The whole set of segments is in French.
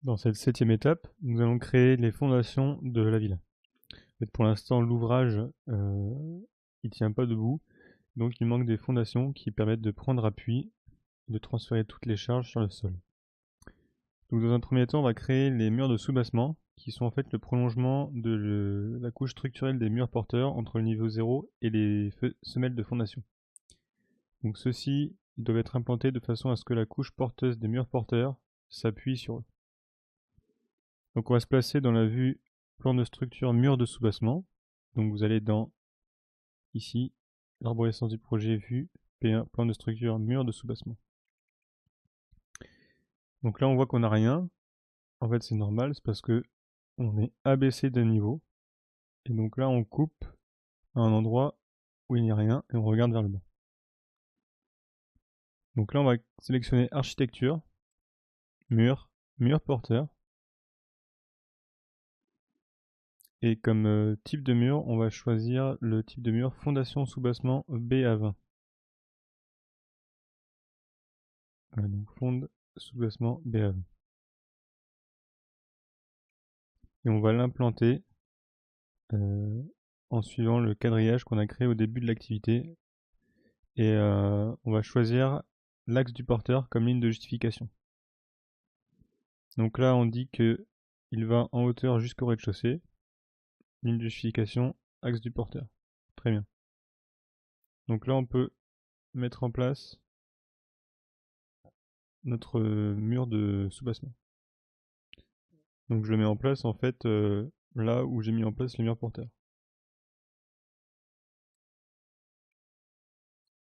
Dans cette 7e étape, nous allons créer les fondations de la ville. En fait, pour l'instant, l'ouvrage il tient pas debout, donc il manque des fondations qui permettent de prendre appui et de transférer toutes les charges sur le sol. Donc dans un premier temps, on va créer les murs de soubassement, qui sont en fait le prolongement de la couche structurelle des murs porteurs entre le niveau 0 et les semelles de fondation. Donc ceux-ci doivent être implantés de façon à ce que la couche porteuse des murs porteurs s'appuie sur eux. Donc on va se placer dans la vue plan de structure mur de soubassement. Donc vous allez dans, ici, l'arborescence du projet vue, P1, plan de structure mur de soubassement. Donc là on voit qu'on n'a rien. En fait c'est normal, c'est parce que on est abaissé d'un niveau. Et donc là on coupe à un endroit où il n'y a rien et on regarde vers le bas. Donc là on va sélectionner architecture, mur, mur porteur. Et comme type de mur, on va choisir le type de mur fondation soubassement B à 20. Voilà, donc fonde soubassement B à 20. Et on va l'implanter en suivant le quadrillage qu'on a créé au début de l'activité. Et on va choisir l'axe du porteur comme ligne de justification. Donc là, on dit que il va en hauteur jusqu'au rez-de-chaussée. Ligne de justification, axe du porteur. Très bien. Donc là, on peut mettre en place notre mur de soubassement. Donc je le mets en place en fait là où j'ai mis en place les murs porteurs.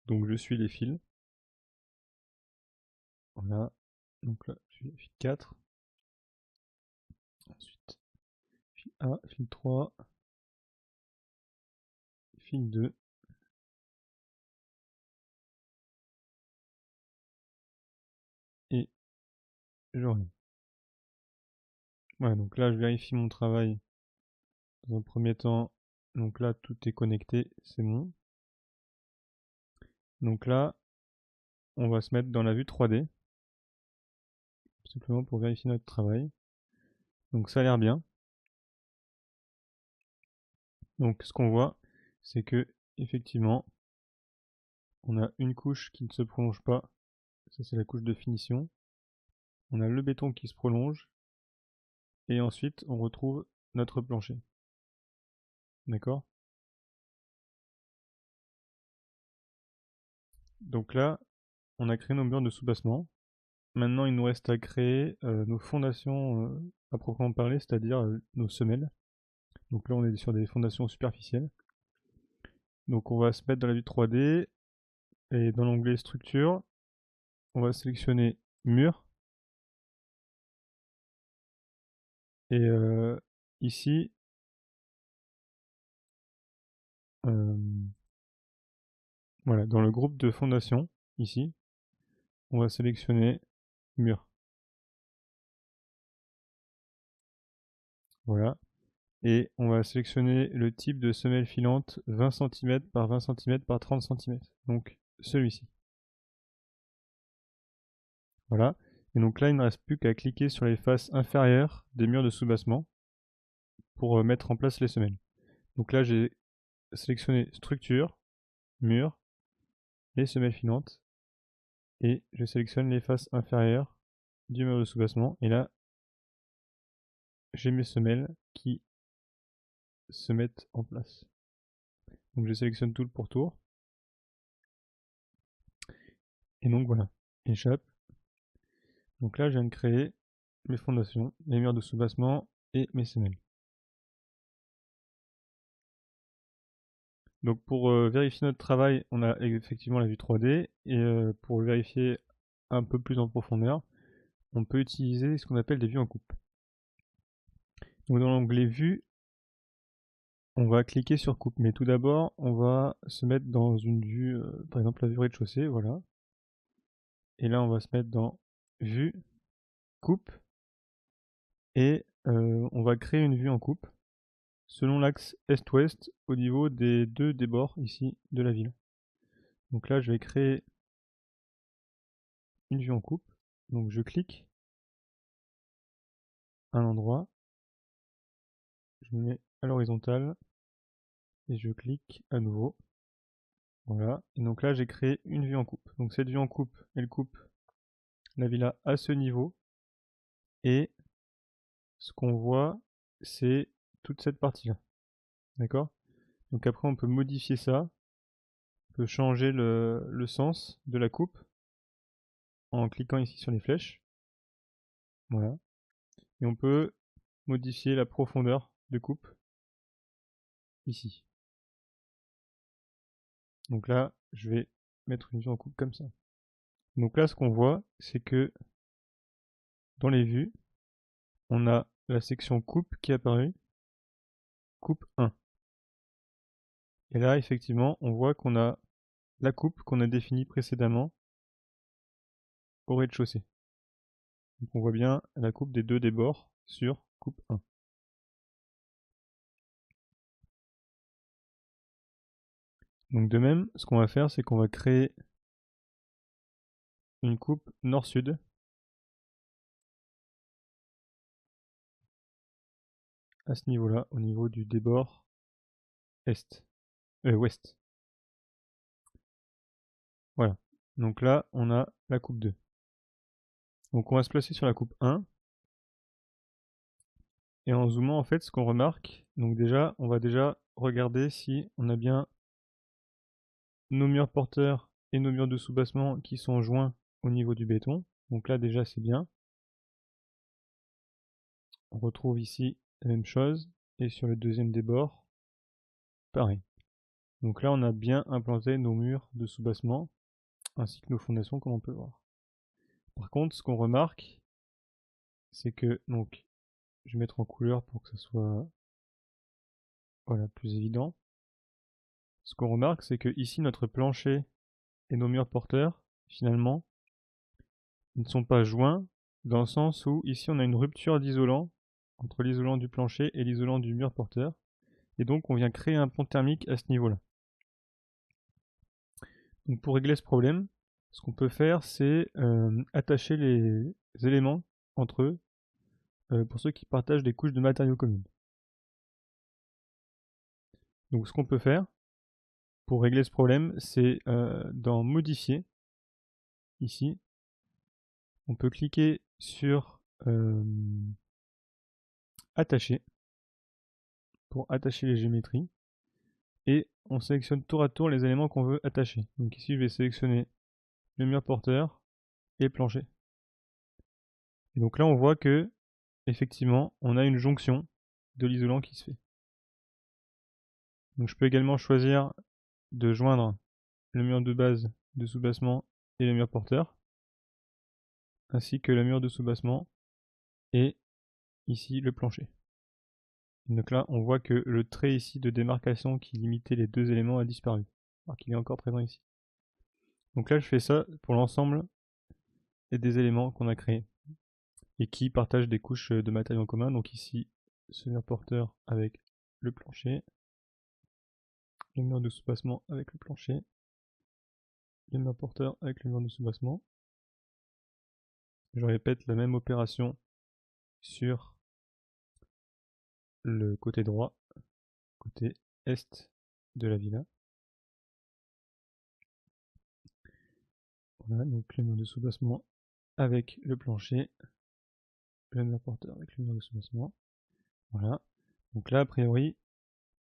Donc je suis les fils. Voilà. Donc là, je suis fil 4. Ensuite, fil A, fil 3, fil 2. Et je reviens. Voilà, donc là je vérifie mon travail dans un premier temps. Donc là tout est connecté, c'est bon. Donc là, on va se mettre dans la vue 3D. Simplement pour vérifier notre travail. Donc ça a l'air bien. Donc ce qu'on voit, c'est que effectivement, on a une couche qui ne se prolonge pas. Ça c'est la couche de finition. On a le béton qui se prolonge. Et ensuite, on retrouve notre plancher. D'accord? Donc là, on a créé nos murs de soubassement. Maintenant, il nous reste à créer nos fondations à proprement parler, c'est-à-dire nos semelles. Donc là, on est sur des fondations superficielles. Donc on va se mettre dans la vue 3D et dans l'onglet structure, on va sélectionner mur. Et ici, euh, voilà, dans le groupe de fondations, ici, on va sélectionner mur. Voilà. Et on va sélectionner le type de semelle filante 20 cm par 20 cm par 30 cm. Donc celui-ci. Voilà. Et donc là, il ne reste plus qu'à cliquer sur les faces inférieures des murs de soubassement pour mettre en place les semelles. Donc là, j'ai sélectionné structure, mur, les semelles filantes et je sélectionne les faces inférieures du mur de soubassement. Et là, j'ai mes semelles qui se mettent en place. Donc je sélectionne tout le pourtour. Et donc voilà, échappe. Donc là, je viens de créer mes fondations, les murs de soubassement et mes semelles. Donc pour vérifier notre travail, on a effectivement la vue 3D et pour vérifier un peu plus en profondeur, on peut utiliser ce qu'on appelle des vues en coupe. Donc dans l'onglet vue, on va cliquer sur coupe, mais tout d'abord, on va se mettre dans une vue, par exemple la vue rez-de-chaussée, voilà. Et là, on va se mettre dans vue, coupe, et on va créer une vue en coupe selon l'axe est-ouest au niveau des deux débords ici de la ville. Donc là, je vais créer une vue en coupe. Donc je clique un endroit, je me mets à l'horizontale et je clique à nouveau. Voilà, et donc là j'ai créé une vue en coupe. Donc cette vue en coupe, elle coupe la villa à ce niveau, et ce qu'on voit, c'est toute cette partie-là. D'accord? Donc après on peut modifier ça, on peut changer le sens de la coupe en cliquant ici sur les flèches. Voilà. Et on peut modifier la profondeur de coupe ici. Donc là, je vais mettre une vue en coupe comme ça. Donc là, ce qu'on voit, c'est que dans les vues, on a la section coupe qui est apparue, coupe 1. Et là, effectivement, on voit qu'on a la coupe qu'on a définie précédemment au rez-de-chaussée. Donc on voit bien la coupe des deux débords sur coupe 1. Donc de même, ce qu'on va faire, c'est qu'on va créer une coupe nord-sud à ce niveau-là, au niveau du débord ouest. Voilà. Donc là, on a la coupe 2. Donc on va se placer sur la coupe 1. Et en zoomant, en fait, ce qu'on remarque, donc déjà, on va déjà regarder si on a bien nos murs porteurs et nos murs de soubassement qui sont joints au niveau du béton. Donc là, déjà, c'est bien. On retrouve ici la même chose. Et sur le deuxième débord, pareil. Donc là, on a bien implanté nos murs de soubassement, ainsi que nos fondations, comme on peut voir. Par contre, ce qu'on remarque, c'est que, donc, je vais mettre en couleur pour que ça soit voilà, plus évident. Ce qu'on remarque, c'est que ici, notre plancher et nos murs porteurs, finalement, ne sont pas joints, dans le sens où ici, on a une rupture d'isolant entre l'isolant du plancher et l'isolant du mur porteur. Et donc, on vient créer un pont thermique à ce niveau-là. Donc, pour régler ce problème, ce qu'on peut faire, c'est attacher les éléments entre eux pour ceux qui partagent des couches de matériaux communes. Donc, ce qu'on peut faire pour régler ce problème, c'est dans Modifier, ici, on peut cliquer sur Attacher pour attacher les géométries, et on sélectionne tour à tour les éléments qu'on veut attacher. Donc ici, je vais sélectionner le mur porteur et le plancher. Et donc là, on voit que effectivement, on a une jonction de l'isolant qui se fait. Donc je peux également choisir de joindre le mur de base de soubassement et le mur porteur, ainsi que le mur de soubassement et ici le plancher. Donc là, on voit que le trait ici de démarcation qui limitait les deux éléments a disparu, alors qu'il est encore présent ici. Donc là, je fais ça pour l'ensemble des éléments qu'on a créés et qui partagent des couches de matériaux en commun. Donc ici, ce mur porteur avec le plancher, le mur de soubassement avec le plancher, le mur porteur avec le mur de soubassement. Je répète la même opération sur le côté droit, côté est de la villa. Voilà, donc le mur de soubassement avec le plancher, le mur porteur avec le mur de soubassement. Voilà. Donc là, a priori,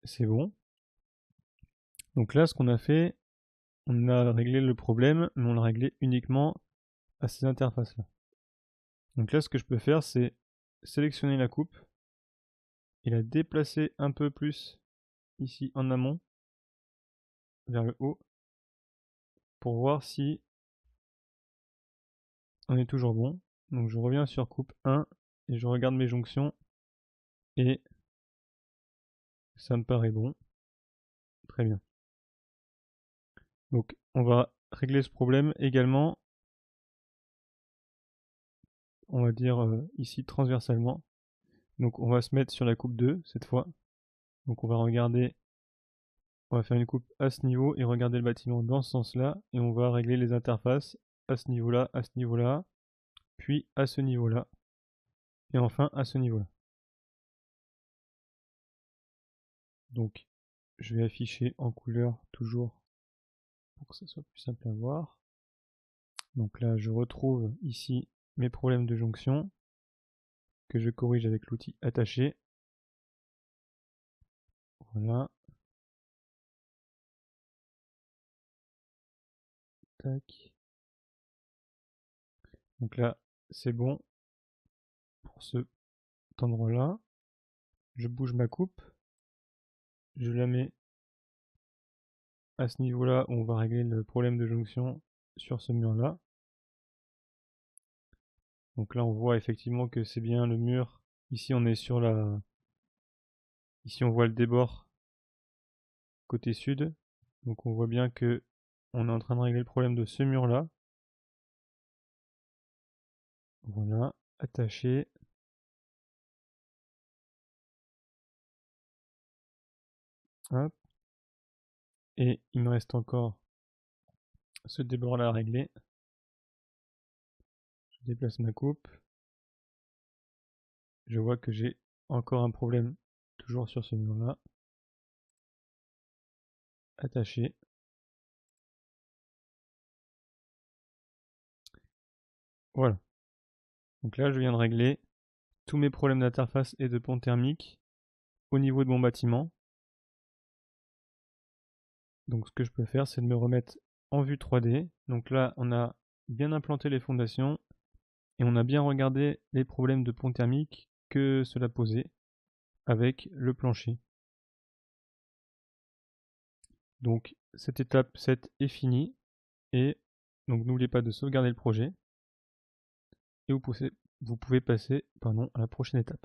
c'est bon. Donc là, ce qu'on a fait, on a réglé le problème, mais on l'a réglé uniquement à ces interfaces-là. Donc là, ce que je peux faire, c'est sélectionner la coupe et la déplacer un peu plus ici en amont, vers le haut, pour voir si on est toujours bon. Donc je reviens sur coupe 1 et je regarde mes jonctions et ça me paraît bon. Très bien. Donc on va régler ce problème également, on va dire ici transversalement. Donc on va se mettre sur la coupe 2 cette fois. Donc on va regarder, on va faire une coupe à ce niveau et regarder le bâtiment dans ce sens-là. Et on va régler les interfaces à ce niveau-là, puis à ce niveau-là. et enfin à ce niveau-là. Donc je vais afficher en couleur toujours pour que ça soit plus simple à voir. Donc là je retrouve ici mes problèmes de jonction que je corrige avec l'outil attaché. Voilà. Tac. Donc là c'est bon pour cet endroit-là. Je bouge ma coupe. Je la mets à ce niveau-là où on va régler le problème de jonction sur ce mur-là. Donc là on voit effectivement que c'est bien le mur. Ici on est sur la... Ici on voit le débord côté sud. Donc on voit bien que on est en train de régler le problème de ce mur-là. Voilà, attaché. Hop. Et il me reste encore ce débord-là à régler. Je déplace ma coupe. Je vois que j'ai encore un problème toujours sur ce mur-là. Attaché. Voilà. Donc là je viens de régler tous mes problèmes d'interface et de pont thermique au niveau de mon bâtiment. Donc ce que je peux faire, c'est de me remettre en vue 3D. Donc là, on a bien implanté les fondations et on a bien regardé les problèmes de pont thermique que cela posait avec le plancher. Donc cette étape 7 est finie et donc n'oubliez pas de sauvegarder le projet et vous pouvez passer à la prochaine étape.